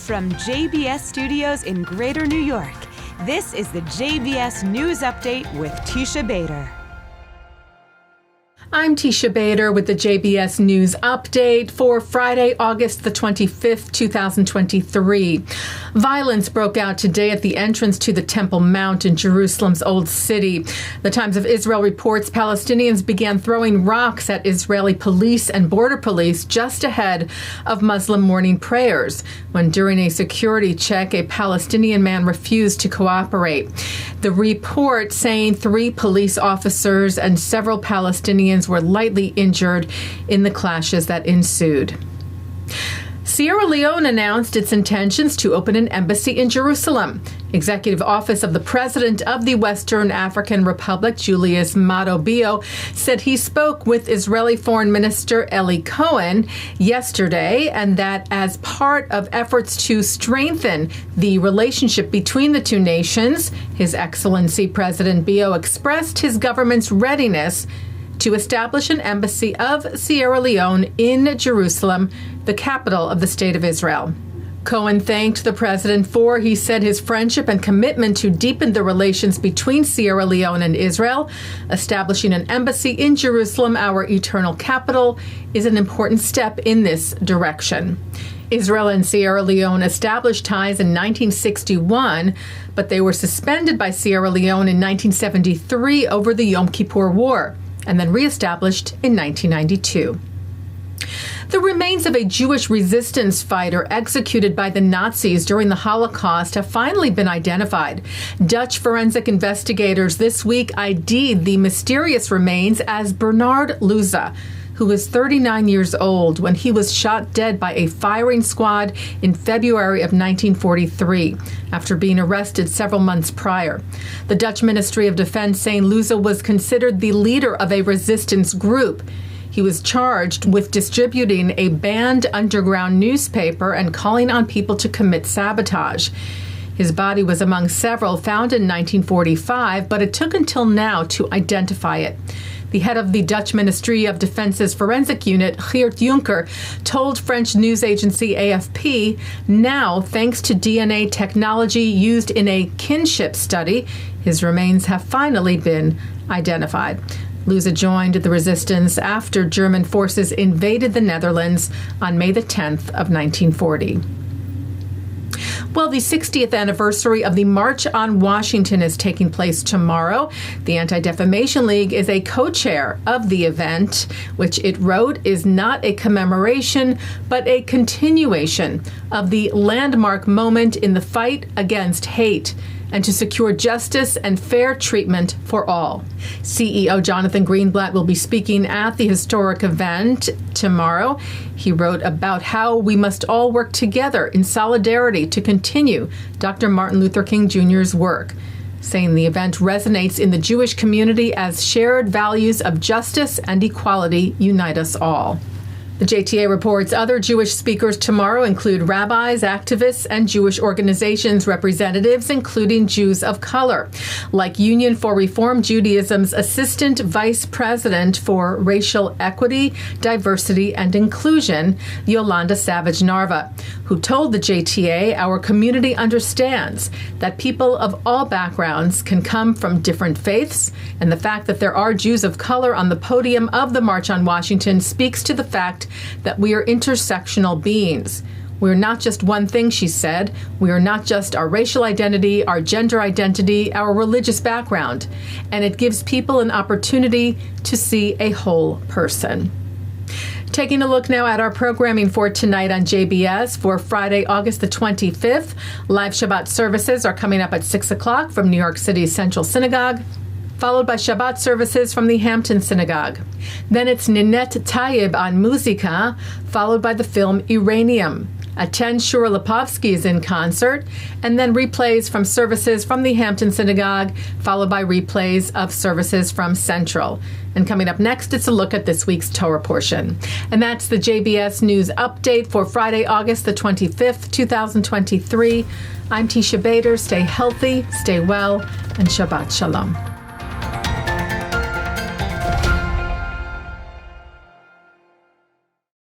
From JBS Studios in Greater New York, this is the JBS News Update with Teisha Bader. I'm Teisha Bader with the JBS News Update for Friday, August the 25th, 2023. Violence broke out today at the entrance to the Temple Mount in Jerusalem's Old City. The Times of Israel reports Palestinians began throwing rocks at Israeli police and border police just ahead of Muslim morning prayers, when during a security check, a Palestinian man refused to cooperate. The report saying 3 police officers and several Palestinians were lightly injured in the clashes that ensued. Sierra Leone announced its intentions to open an embassy in Jerusalem. Executive Office of the President of the Western African Republic, Julius Maado Bio, said he spoke with Israeli Foreign Minister Eli Cohen yesterday, and that as part of efforts to strengthen the relationship between the two nations, His Excellency President Bio expressed his government's readiness to establish an embassy of Sierra Leone in Jerusalem, the capital of the State of Israel. Cohen thanked the president for, he said, his friendship and commitment to deepen the relations between Sierra Leone and Israel. Establishing an embassy in Jerusalem, our eternal capital, is an important step in this direction. Israel and Sierra Leone established ties in 1961, but they were suspended by Sierra Leone in 1973 over the Yom Kippur War, and then reestablished in 1992. The remains of a Jewish resistance fighter executed by the Nazis during the Holocaust have finally been identified. Dutch forensic investigators this week ID'd the mysterious remains as Bernard Luza, who was 39 years old when he was shot dead by a firing squad in February of 1943, after being arrested several months prior. The Dutch Ministry of Defense saying Luza was considered the leader of a resistance group. He was charged with distributing a banned underground newspaper and calling on people to commit sabotage. His body was among several found in 1945, but it took until now to identify it. The head of the Dutch Ministry of Defense's forensic unit, Geert Jonker, told French news agency AFP, now, thanks to DNA technology used in a kinship study, his remains have finally been identified. Luza joined the resistance after German forces invaded the Netherlands on May the 10th of 1940. Well, the 60th anniversary of the March on Washington is taking place tomorrow. The Anti-Defamation League is a co-chair of the event, which it wrote is not a commemoration, but a continuation of the landmark moment in the fight against hate and to secure justice and fair treatment for all. CEO Jonathan Greenblatt will be speaking at the historic event tomorrow. He wrote about how we must all work together in solidarity to continue Dr. Martin Luther King Jr.'s work, saying the event resonates in the Jewish community as shared values of justice and equality unite us all. The JTA reports other Jewish speakers tomorrow include rabbis, activists, and Jewish organizations representatives, including Jews of color, like Union for Reform Judaism's Assistant Vice President for Racial Equity, Diversity, and Inclusion, Yolanda Savage-Narva, who told the JTA, our community understands that people of all backgrounds can come from different faiths, and the fact that there are Jews of color on the podium of the March on Washington speaks to the fact that we are intersectional beings. We're not just one thing, she said. We are not just our racial identity, our gender identity, our religious background. And it gives people an opportunity to see a whole person. Taking a look now at our programming for tonight on JBS for Friday, August the 25th. Live Shabbat services are coming up at 6 o'clock from New York City's Central Synagogue, followed by Shabbat services from the Hampton Synagogue. Then it's Ninette Tayyib on Musica, followed by the film Uranium. At 10, Shura Lipovsky is in concert, and then replays from services from the Hampton Synagogue, followed by replays of services from Central. And coming up next, it's a look at this week's Torah portion. And that's the JBS News Update for Friday, August the 25th, 2023. I'm Teisha Bader. Stay healthy, stay well, and Shabbat Shalom.